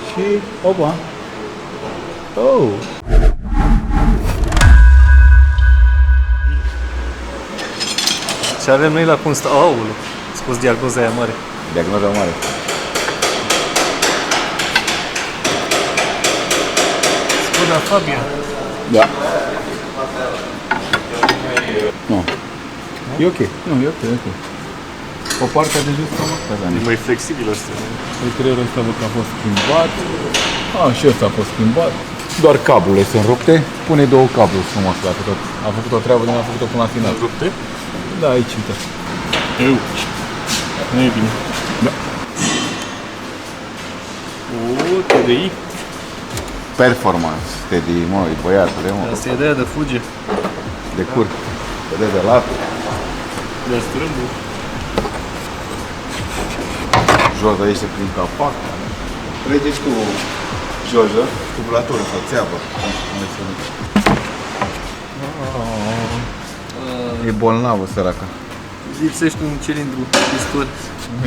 și opa. Oh. Ce avem noi la cum stă? Aoleu, spus diagnoza aia mare. Diagnoza mare. Skoda Fabia. Da. Nu. E ok. Nu, e ok, e ok. O parte de jos cam asta, E mai flexibil ăsta. Interiorul ăsta văd că a fost schimbat. Și ăsta a fost schimbat. Doar cablurile sunt rupte. Pune două cabluri frumos la tot. A făcut o treabă, dar a făcut-o până la final. Rupte? Da, aici, uite. Nu e bine. Da. TDI. Performance. TDI, măi, băiatule, mă. Asta e de aia de fuge. De cur. De latul. De strâmbul. Joza ieșe prin capac. Legeți cu Joza, tubulatorul sau țeavă. E bolnavă, săraca. Lipsește un cilindru piston.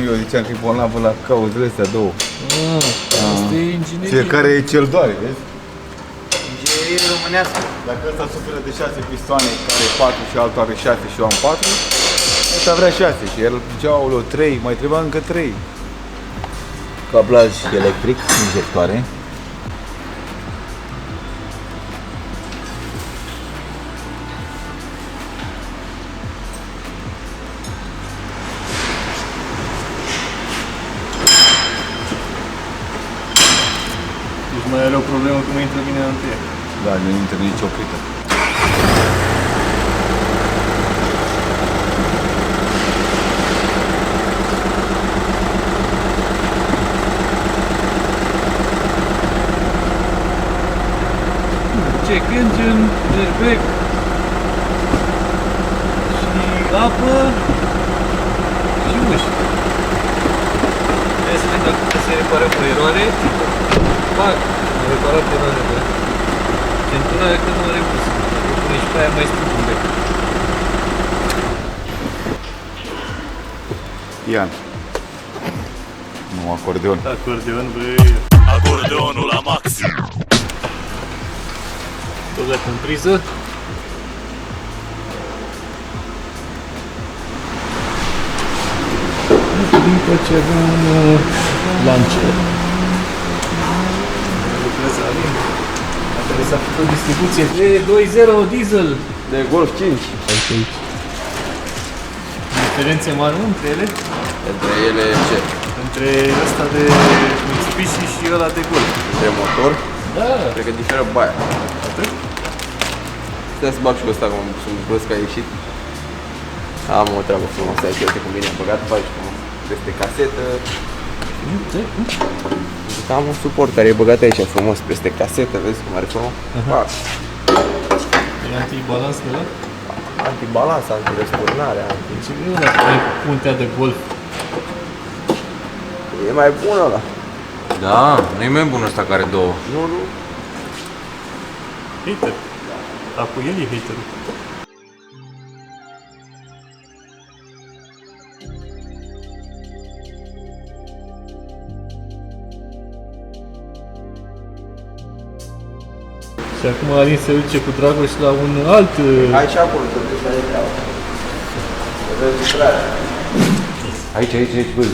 Eu ziceam că e bolnavă la cauzele astea două. Asta e inginerie. Fiecare e cel doare, vezi? Inginerie românească. Dacă ăsta suferă de 6 pistoane, care e 4 și altul are 6 și eu am 4, ăsta vrea 6 și el zicea, aoleu, 3, mai trebuia încă 3. Cablaj electric, injectoare. Deci mai are o problemă că nu intră bine în întâia. Da, nu intră nici oprită. Check engine, airbag și apă și uși. Trebuie să vedem dacă se repară cu eroare. Fac, am reparat eroarele. Centura e că nu are pus. Dacă pune și pe aia mai stric un bec. Ian. Nu, acordeon. Acordeon, băi. Acordeonul la maxim. Tot dacă în priză. După ce avem un lancer. Lucrează Alin. La care s-a făcut o distribuție de 2.0 diesel. De Golf 5. Diferențe mari între ele. Între ele ce? Între ăsta de Mitsubishi și ăla de Golf. Între motor? Da. Cred că diferă baia. Atât? Stai să bag și ăsta, cum sunt brusc că a ieșit. Am o treabă frumoasă aici, uite cum bine am băgat, faci cum peste casetă. Am un suport care e băgat aici frumos peste casetă, vezi cum are frumos? E antibalans de ăla? Antibalans, antiresturnare, Ce e ăla cu puntea de Golf? E mai bun ăla. Da, nu e mai bun ăsta care două. Nu, nu. Hater. Dar cu el e haterul. Și acum Alin se duce cu Dragoș la un alt... Hai și acolo, să vezi care e treaba. Să vezi lucrarea. Aici, băi.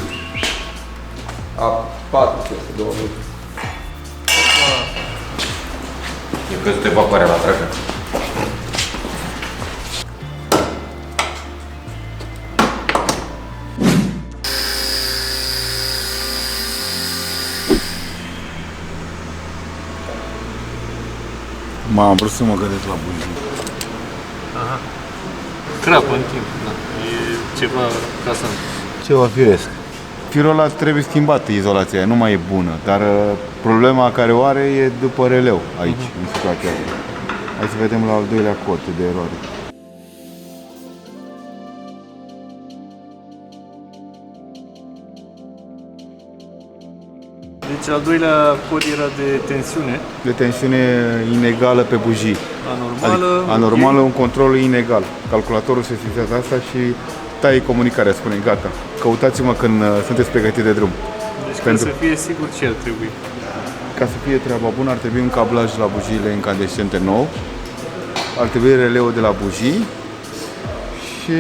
A, 4 este, 2 minute. E căzut evacuarea la treacă. M-am vrut să mă gândesc la bujii. Aha. Crapă în timp, da. E ceva ca să... Ceva firesc. Firul ăla trebuie schimbat, izolația aia, nu mai e bună, dar problema care o are e după releu aici, în situația asta. Hai să vedem la al doilea cod de eroare. Deci al doilea cod era de tensiune. De tensiune inegală pe bujii. Anormală. Adică, anormală, un control inegal. Calculatorul sesizează asta și taie comunicarea, spune gata. Căutați-mă când sunteți pregătiți de drum. Deci Pentru- ca să fie sigur ce ar trebui. Ca să fie treaba bună, ar trebui un cablaj la bujiile incandescente nou, ar trebui releul de la bujii și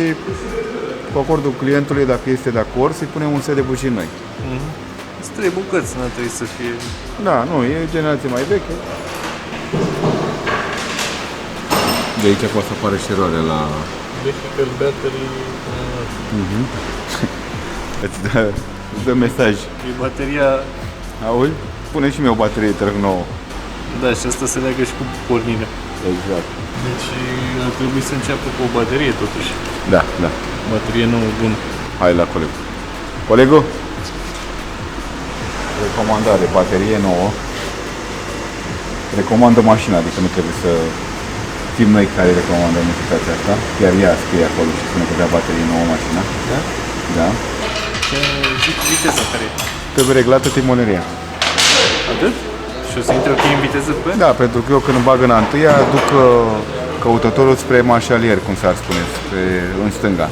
cu acordul clientului, dacă este de acord, să-i punem un set de bujii noi. Sunt 3 bucăți, n-ar trebui să fie... Da, nu, e generație mai veche. De aici poate să apară și eroare la... Vehicle battery... îți dă mesaj. E bateria... Auzi? Pune și mie o baterie, te rog, nouă. Da, și asta se leagă și cu pornirea. Exact. Deci ar trebui să înceapă cu o baterie totuși. Da, da. Baterie nouă, bună. Hai la coleg. Colegul? Recomandare, baterie nouă. Recomandă mașina, adică nu trebuie să fim noi care recomandăm în situația asta. Chiar ea scrie acolo și spune că vrea baterie nouă mașina. Da? Da. Zic viteza care e. Trebuie reglată timoneria. Atât? Și o să intre ok în viteză pe? Da, pentru că eu când îmi bag în a întâia, duc căutătorul spre mașalier, cum s-ar spune, în stânga.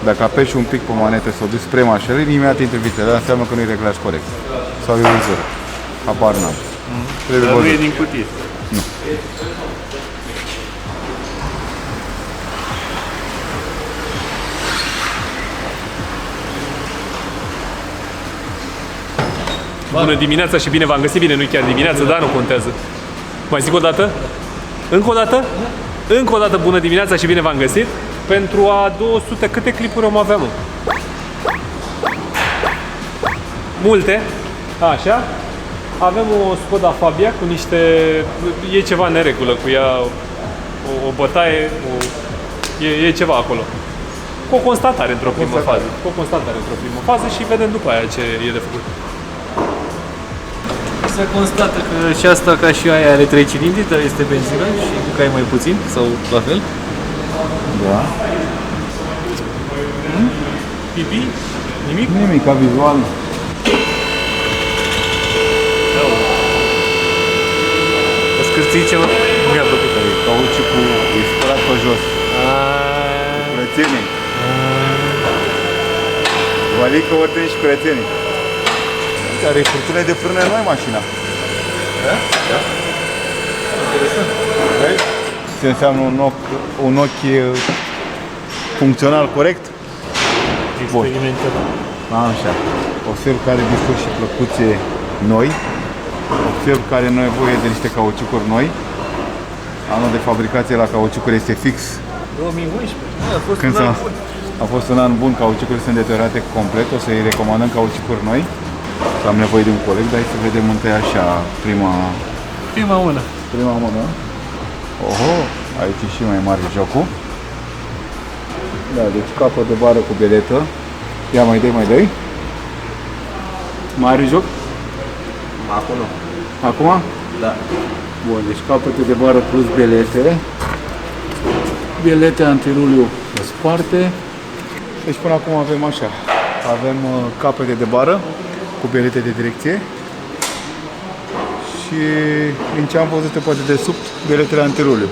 Dacă apeși un pic pe manetă să o duci spre mașalier, imediat intră viteza, înseamnă că nu-i reglaj corect. Sau e un zero. Habar n-am. Trebuie Dar nu văzut. e din cutie. Bună dimineața și bine v-am găsit. Bine, nu chiar dimineața, dar nu contează. Mai zic o dată? Încă o dată? Încă o dată bună dimineața și bine v-am găsit. Pentru a 200, câte clipuri am avea, mă? Multe. Așa. Avem o Skoda Fabia cu niște... E ceva în neregulă cu ea. O bătaie. E ceva acolo. Cu o constatare într-o primă fază. Cu o constatare într-o primă fază și vedem după aia ce e de făcut. Se constată că și asta, ca și aia, are 3 cilindri, dar este benzină și cu cai mai puțin, sau la fel. Da. Pipi? Nimic? Nimic, ca vizual. O scârții ceva? Nu mi-a plăcut. Cauciucul e spălat pe jos. Curățenie. Valică, ordine și curățenie. Are furtune de frână noi mașina. Da? Da. Vezi? Ce înseamnă un ochi funcțional corect? Experimentat. Așa. Observ că are discuri și plăcuțe noi. Observ că are nevoie de niște cauciucuri noi. Anul de fabricație la cauciucuri este fix. 2011. A fost Când un an s-a- bun. A fost un an bun, cauciucurile sunt deteriorate complet. O să-i recomandăm cauciucuri noi. Am nevoie de un coleg, dar hai să vedem întâi așa Prima mână. prima mână. Oho, aici e și mai mare jocul. Da, deci capă de bară cu beletă. Ia mai dai. Mai are joc? Acolo. Acum? Da. Bun, deci capete de bară plus belete. Belete antiruliu sparte. Deci până acum avem așa. Avem capete de bară cu belete de direcție. Și din ce am văzut poate de sub beletele antiruliu.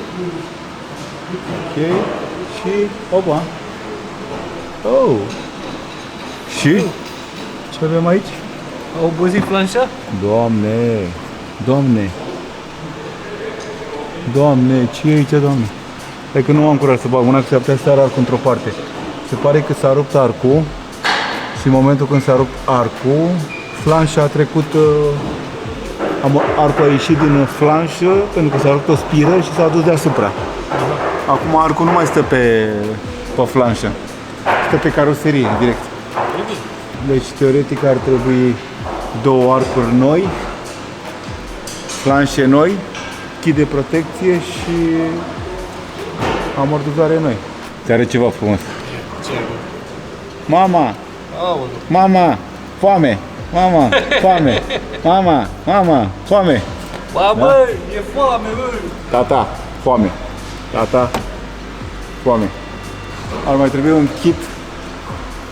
Ok. Și opa. Oh. Și ce avem aici? Au obozit planșa? Doamne, ce e aici, Doamne? Hai că nu am curaj să bag mâna, că se putea să arcul într-o parte. Se pare că s-a rupt arcul și în momentul când s-a rupt arcul, flanșa a trecut, arcul a ieșit din flanșă, pentru că s-a rupt o spiră și s-a dus deasupra. Acum arcul nu mai stă pe flanșă, stă pe caroserie, direct. Deci, teoretic, ar trebui 2 arcuri noi, flanșe noi, kit de protecție și amortizoare noi. Ți are ceva frumos. Ce? Mama! Aoleu. Mama! Foame! Mama! Foame! Mama! Foame! Ba, băi, e foame, băi. Tata! Foame! Tata! Foame! Ar mai trebui un kit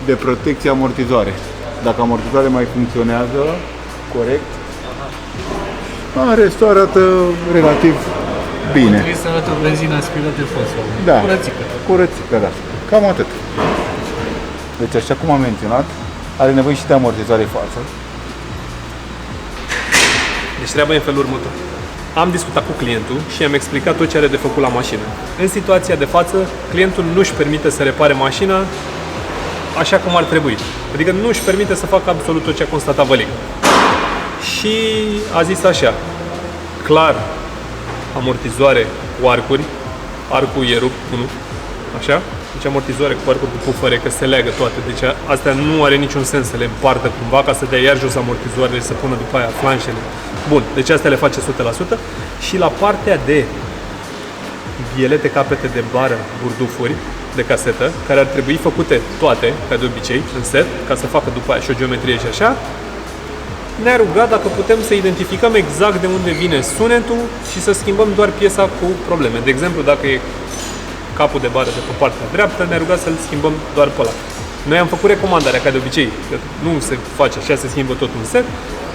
de protecție amortizoare. Dacă amortizoare mai funcționează corect, în rest arată relativ bine. Trebuie să arată benzina aspirată de fosă. Da. Curățică. Curățică, da. Cam atât. Deci, așa cum am menționat, are nevoie și de amortizoare față. Deci treaba e în felul următor. Am discutat cu clientul și i-am explicat tot ce are de făcut la mașină. În situația de față, clientul nu își permite să repare mașina așa cum ar trebui. Adică nu își permite să facă absolut tot ce a constatat vălic. Și a zis așa, clar, amortizoare cu arcuri, arcul e rupt, nu? Așa? Deci amortizoare cu arcuri cu pufăre, că se leagă toate. Deci astea nu are niciun sens să le împartă cumva ca să dea iar jos amortizoarele și să pună după aia flanșele. Bun, deci astea le face 100%. Și la partea de bielete, capete de bară, burdufuri de casetă, care ar trebui făcute toate, ca de obicei, în set, ca să facă după aia și o geometrie și așa, ne-a rugat dacă putem să identificăm exact de unde vine sunetul și să schimbăm doar piesa cu probleme. De exemplu, dacă e capul de bară de pe partea dreaptă, ne-a rugat să-l schimbăm doar pe ăla. Noi am făcut recomandarea, ca de obicei, că nu se face așa, se schimbă tot un set.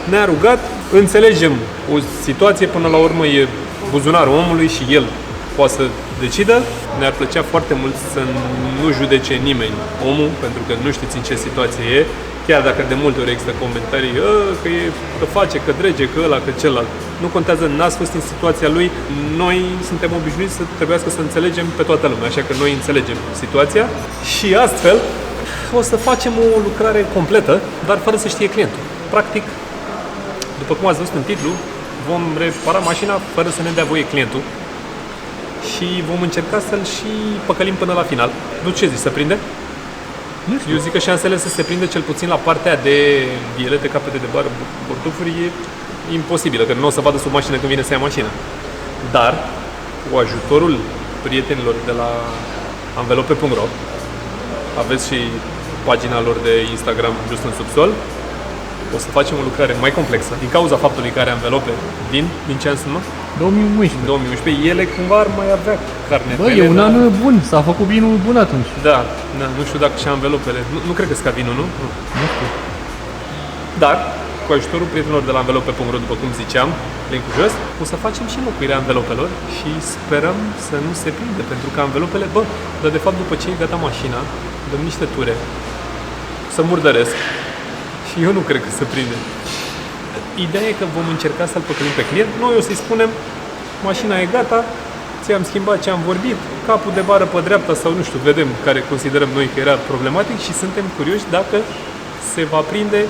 Ne-a rugat, înțelegem o situație, până la urmă e buzunarul omului și el poate să decidă. Ne-ar plăcea foarte mult să nu judece nimeni omul, pentru că nu știți în ce situație e, chiar dacă de multe ori există comentarii că face, că drege, că ăla, că celălalt. Nu contează, n-ați fost în situația lui, noi suntem obișnuiți să trebuiască să înțelegem pe toată lumea, așa că noi înțelegem situația și astfel o să facem o lucrare completă, dar fără să știe clientul. Practic, după cum ați văzut în titlu, vom repara mașina fără să ne dea voie clientul și vom încerca să-l și păcălim până la final. Nu, ce zici, să prinde? Eu zic că șansele să se prinde cel puțin la partea de bielete, capete de bară, burdufuri e imposibilă, că nu o să vadă sub mașină când vine să ia mașina. Dar, cu ajutorul prietenilor de la anvelope.ro, aveți și pagina lor de Instagram just în subsol, o să facem o lucrare mai complexă, din cauza faptului că are anvelope din ce an sunt, nu? 2011. 2011, ele cumva ar mai avea carne. Bă, e un an bun, s-a făcut vinul bun atunci. Da, nu știu dacă și anvelopele, nu cred că sca vinul, nu? Nu știu. Dar, cu ajutorul prietenilor de la anvelope.ro, după cum ziceam, link-ul jos, o să facem și înlocuirea anvelopelor și sperăm să nu se prinde, pentru că anvelopele, dar de fapt după ce e gata mașina, dăm niște ture, să murdăresc și eu nu cred că se prinde. Ideea e că vom încerca să-l păcălim pe client, noi o să-i spunem, mașina e gata, ți-am schimbat ce am vorbit, capul de bară pe dreapta sau nu știu, vedem care considerăm noi că era problematic și suntem curioși dacă se va prinde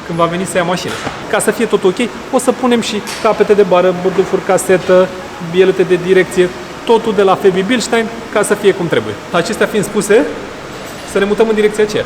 când va veni să ia mașina. Ca să fie tot ok, o să punem și capete de bară, burdufuri, casetă, bielete de direcție, totul de la Febi Bilstein, ca să fie cum trebuie. Acestea fiind spuse, să ne mutăm în direcția aceea.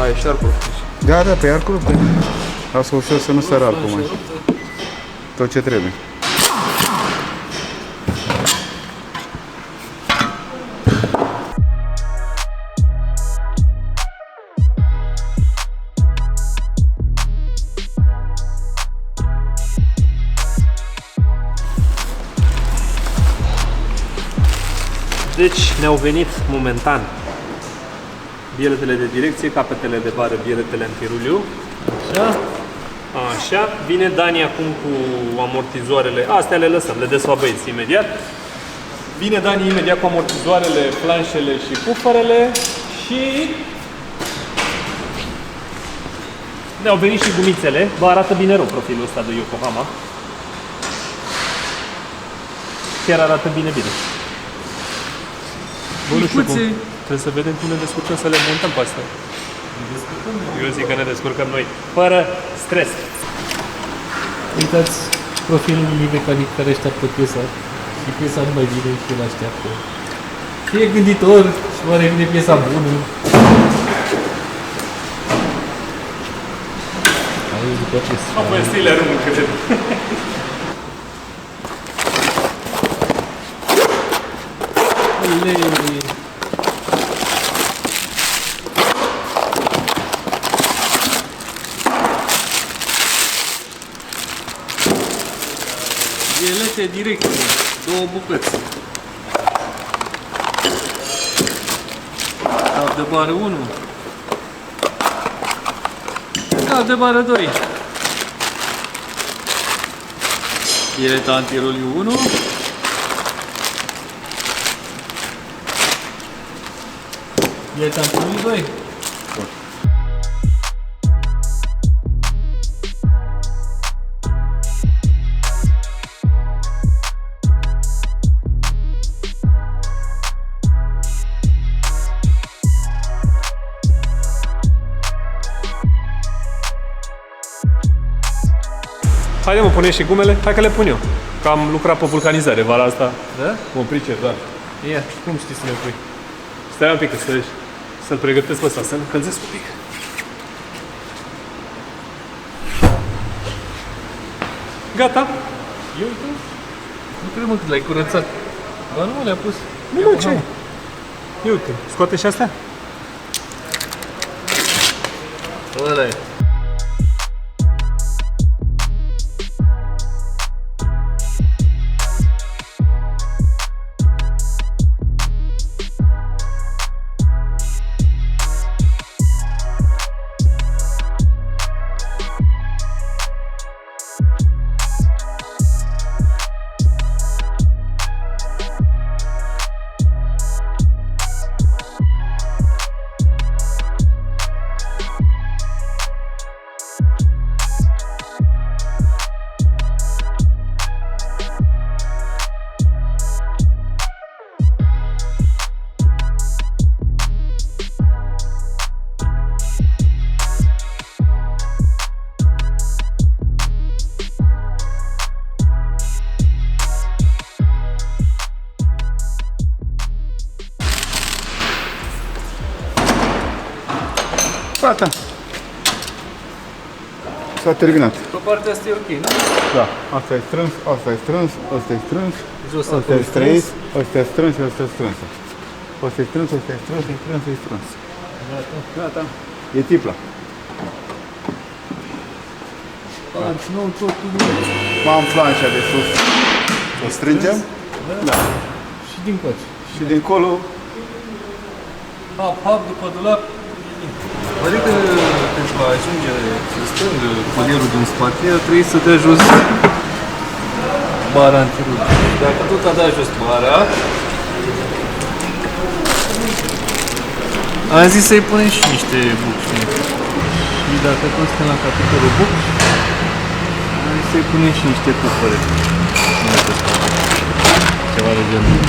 E șarpul. Da, pe arcul rupte. Lasă ușor să nu sără arcul mai. Tot ce trebuie. Deci ne-au venit momentan bieletele de direcție, capetele de bară, bieletele antiruliu. Așa. Vine Dani acum cu amortizoarele. Astea le lăsăm, le desfa băieți imediat. Vine Dani imediat cu amortizoarele, planșele și pufărele și ne-au venit și gumițele. Vă arată bine rău profilul ăsta de Yokohama. Chiar arată bine. Bă, nu știu cum. Micuțe. Trebuie să vedem cum ne descurcăm să le montăm pe astea. Eu zic că ne descurcăm noi, fără stres. Uitați profilul unui mecanic care așteaptă piesa și piesa nu mai vine și el așteaptă. Fie gânditor și oare vine piesa bună. Aici după piesa. Apoi stile aruncă câte. Ulei. Violete directe, 2 bucăți. Cap de bară 1. Cap de bară 2. Violeta antiroliu 1. Vieta antiroliu 2. Haide mă, pune și gumele. Hai că le pun eu. Că am lucrat pe vulcanizare vara asta. Da? Mă pricep, da. Ia. Cum știi să le pui? Stai un pic că să-l pregătesc pe ăsta, să-l încălzesc un pic. Gata. Eu uite. Nu cred, mă, că l-ai curățat. Ba nu, le-a pus. Nu, mă, ce? Ia uite, scoate și astea? Ăla e. Gata. S-a terminat. Pe partea asta e ok, nu? Da. Asta e strâns, asta e strâns, asta e strâns, Jos asta acolo e strâns, asta e strâns și asta e strâns. Asta e strâns, asta e strâns, asta e strâns, asta e strâns. Gata. E tipla. Arți nou totul. Am planșa de sus. O strângem Da. Și din coace. și dincolo Hap, hap, după dulap. Adică pentru a ajunge să strângă colierul din spate, trebuie să dea jos bara antirul. Dacă tot a dat jos bara, am zis să-i punem și niște buci. Și dacă tot suntem la capitolul buci, am zis să-i punem și niște pupăre. Ceva de genul.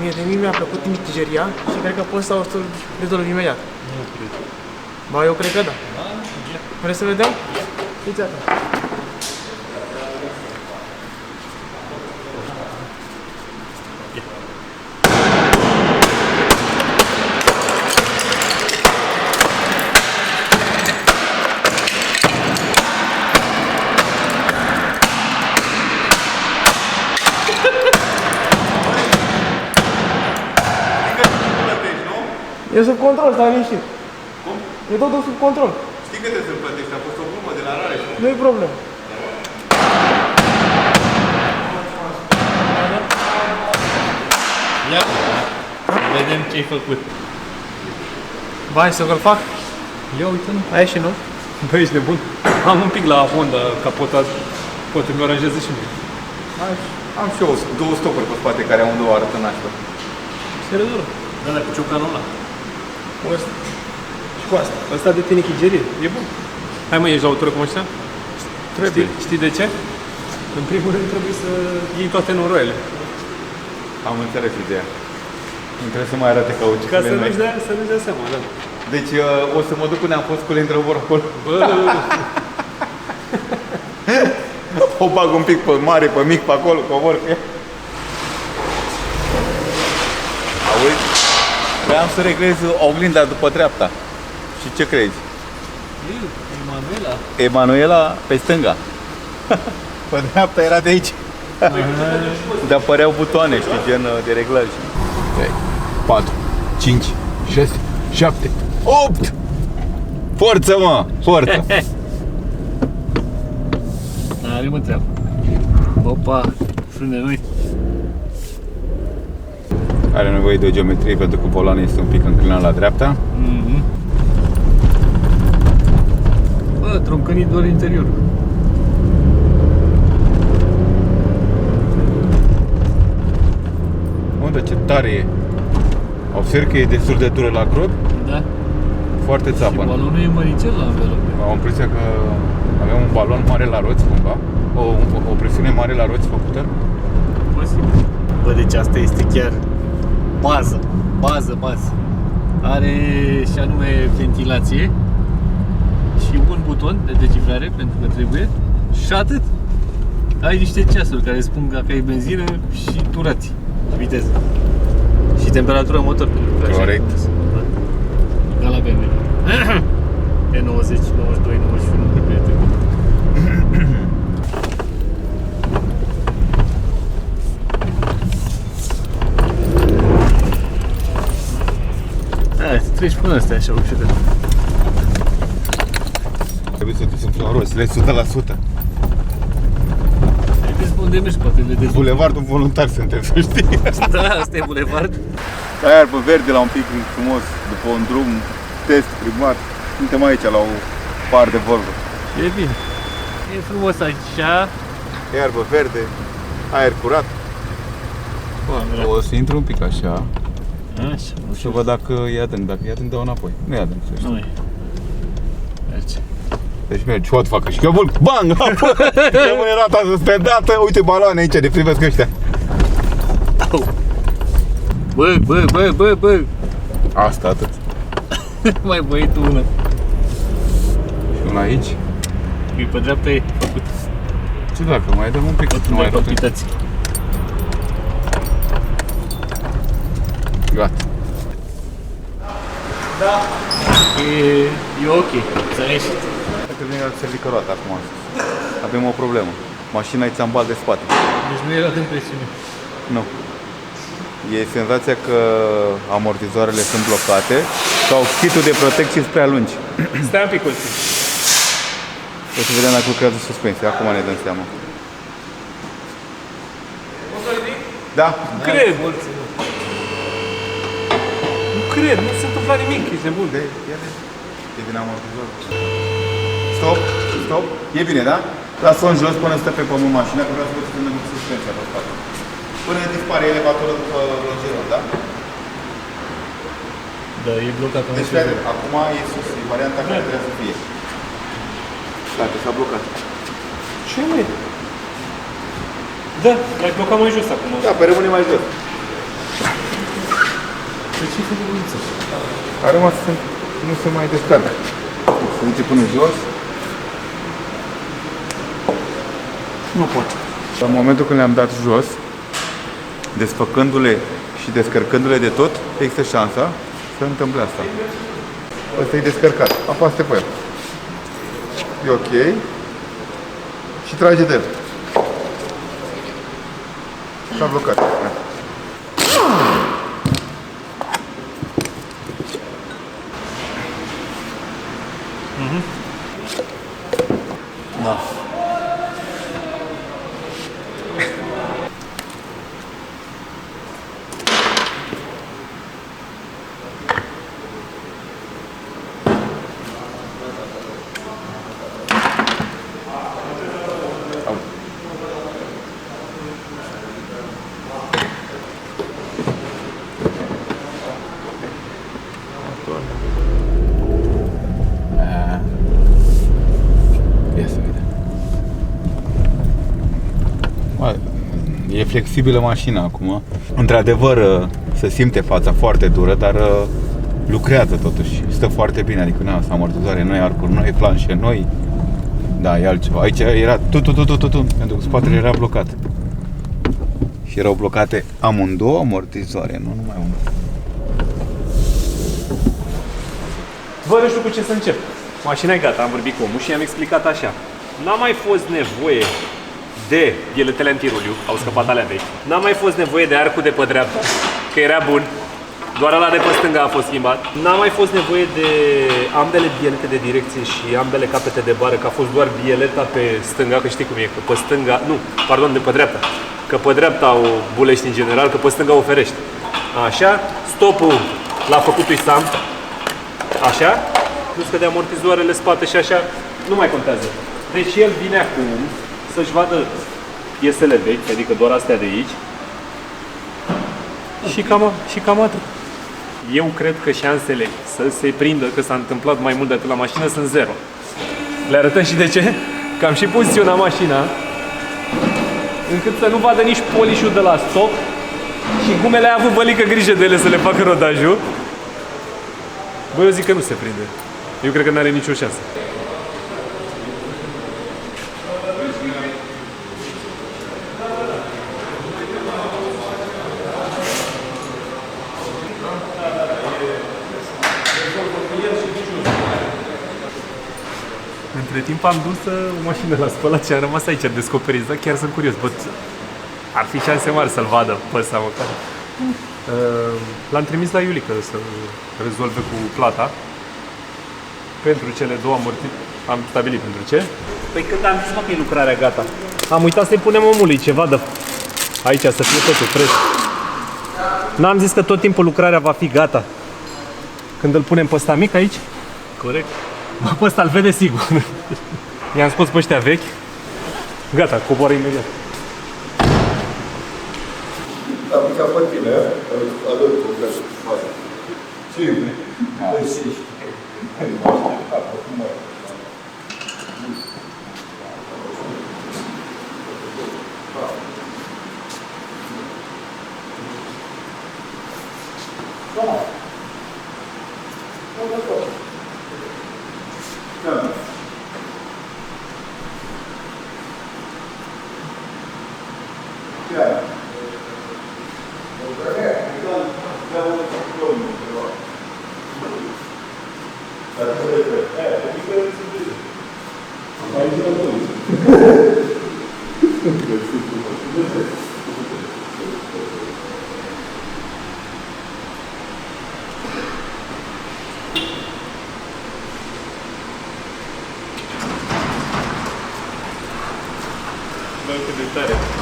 Mie de mine mi-a plăcut tinichigeria și cred că pe ăsta o să-l rezolv imediat. Nu cred. Ba, eu cred că da. Da? Ia. Vreți să vedem? Fiți atent. E sub control, stai liniștit. Cum? E totul sub control. Știi cât trebuie să plătești? A fost o glumă de la rare. Nu e problemă. Ia. Vedem ce-ai făcut. Vai, să că-l fac? Ia uite-mă. Ai și nu? Băi, ești nebun? Am un pic la fond, dar capota poate mi-o aranjează și mie. Am și eu două stopuri pe spate care amândouă arată nașpa. Se rezolvă. Ăla cu ciocanul ăla. Cu ăsta. Și cu asta. Ăsta de tinichigerie, e bun. Hai mă, ești la autoră cum ăștia? Trebuie. Știi de ce? În primul rând trebuie să iei toate noroile. Am înțeles ideea. Nu trebuie să mai arate Ca cauciucurile să noi. nu-ți dea seama, da. Deci o să mă duc unde am fost cu Land-Rover acolo. Bă, O bag un pic pe mare, pe mic, pe acolo, cobor cu ea. Auzi? Vreau să reglez oglinda după dreapta. Și ce crezi? Emanuela. Emanuela pe stânga. Pe dreapta era de aici. Dar apăreau butoane, știi, gen de reglaj. 4, 5, 6, 7, 8! Forță, mă! Forță! Are mă treabă. Opa, frâne noi. Are nevoie de o geometrie pentru că volanul este un pic înclinat la dreapta. Bă, troncănit doar interiorul. Unde ce tare e! Observ că e destul de dură la crot, Da. foarte Și țapă. balonul e măricel la învelope. Am impresia că avem un balon mare la roți cumva, o presiune mare la roți făcută. Posibil. Bă, deci asta este chiar bază. Are și anume ventilație și un buton de decifrare pentru că trebuie și atât. Ai niște ceasuri care spun dacă ai benzină și turați, viteză și temperatura motor. Corect. Ca la BMW. E 90, 92, 91 de prieteni. Hai, să treci până astea așa ușor. Trebuie să duci în prima roți, le 100%. Vedeți unde mergi, poate le dezvolți. Bulevardul voluntar suntem, să știi. Da, asta e bulevard. Aia pe verde la un pic frumos, după un drum, test primar. Suntem aici la o par de Volvo. E bine. E frumos așa. Iarbă verde, aer curat. O să intru un pic așa, Așa, să văd dacă e adânc. Dacă e adânc, dau înapoi. Nu e adânc, să știi. nu e. Merge. Deci mergi, ce facă și eu văd, bang! Rămâne rata suspendată, uite baloane aici, de privesc ăștia. Bă. Asta, atât. Mai băi tu una. Și una aici. E pe dreapta e făcut. Ce dacă, mai dăm un pic, Tot nu mai rotăm. palpitații. Gata. E ok. S-a ieșit. Dacă vine să ridică roata acum. Avem o problemă. Mașina e țambal de spate. Deci nu era de presiune. Nu. E senzația că amortizoarele sunt blocate sau kitul de protecție sunt prea lungi. Stai un pic, Ulti. O să vedem dacă lucrează suspensia. Acum ne dăm seama. Da? Cred. Nu cred, nu se întâmplă nimic, ești nebun. E din amortizor. Stop. E bine, da? Lasă-o în jos până stă pe pământ mașina, că vreau să văd să tândă cu suspensia pe spate. Până dispare elevatorul după longerul, da? Da, e blocat. Deci, vede, acum e sus, e varianta care trebuie să fie. Gata, s-a blocat. Ce mai? Da, l-ai blocat mai jos acum. Da, pe rămâne mai jos. De ce fă bubuiță? A rămas să nu se mai descarcă. Se duce până jos. Nu pot. Și în momentul când le-am dat jos, desfăcându-le și descărcându-le de tot, există șansa să întâmple asta. Ăsta e descărcat. Apasă pe el. E ok. Și trage de el. S-a blocat. Da. Ia să vedem. E flexibilă mașina acum. Într-adevăr, se simte fața foarte dură, dar lucrează totuși. Stă foarte bine, adică nu asta amortizoare noi, arcuri noi, planșe noi. Da, e altceva. Aici era pentru că spatele era blocat. Și erau blocate amândouă amortizoare, nu numai una. Bă, nu știu cu ce să încep. Mașina e gata, am vorbit cu omul și i-am explicat așa. N-a mai fost nevoie de bieletele antiruliu, au scăpat alea vechi. N-a mai fost nevoie de arcul de pe dreapta, că era bun. Doar ăla de pe stânga a fost schimbat. N-a mai fost nevoie de ambele bielete de direcție și ambele capete de bară, că a fost doar bieleta pe stânga, că știi cum e, că pe stânga, nu, pardon, de pe dreapta. Că pe dreapta o bulești în general, că pe stânga o ferești. Așa, stopul l-a făcut lui Sam. Așa, plus că de amortizoarele spate și așa, nu mai contează. Deci el vine acum să-și vadă piesele vechi, adică doar astea de aici. Și cam atât. Eu cred că șansele să se prindă că s-a întâmplat mai mult de atât la mașină sunt zero. Le arătăm și de ce? Că am și poziționat mașina încât să nu vadă nici polișul de la stoc și gumele a avut bălică grijă de ele să le facă rodajul. Băi, eu zic că nu se prinde. Eu cred că n-are nicio șansă. Între timp am dus o mașină la spălat și am rămas aici descoperit, dar chiar sunt curios. Bă, ar fi șanse mari să-l vadă pe ăsta măcar. L-am trimis la Iulica să rezolve cu plata. Pentru cele două amortizări. Am stabilit pentru ce. Păi când am zis, mă, că e lucrarea gata. Am uitat să-i punem omului ceva de aici, să fie totul fresh. N-am zis că tot timpul lucrarea va fi gata. Când îl punem pe ăsta mic aici. Corect. Bă, pe ăsta îl vede sigur. I-am scos pe ăștia vechi. Gata, coboară imediat. Da, picat pe tine, ador cu găsul. Cine?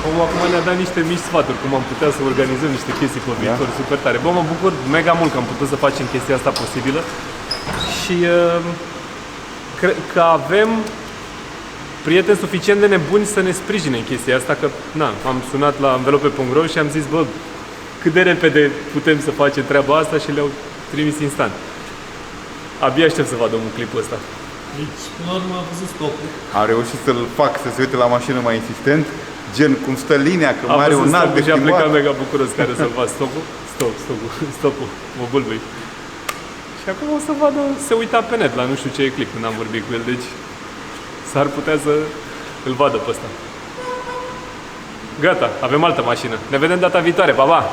Omul acum ne-a dat niște mici sfaturi cum am putea să organizăm niște chestii pe viitor, super tare. Bă, mă bucur mega mult că am putut să facem chestia asta posibilă și cred că avem prieteni suficient de nebuni să ne sprijine în chestia asta, că na, am sunat la envelope.ro și am zis, bă, cât de repede putem să facem treaba asta și le-au trimis instant. Abia aștept să vadă un clipul ăsta. Deci, până la urmă a văzut stopul. Am reușit să-l fac să se uite la mașină mai insistent, gen cum stă linia, că mai are un alt de și a plecat schimbat. mega bucuros care să-l fac stopul. stopul mogulului. Și acum o să vadă, se uita pe net la nu știu ce clip când am vorbit cu el, deci s-ar putea să îl vadă pe ăsta. Gata, avem altă mașină. Ne vedem data viitoare, pa, pa!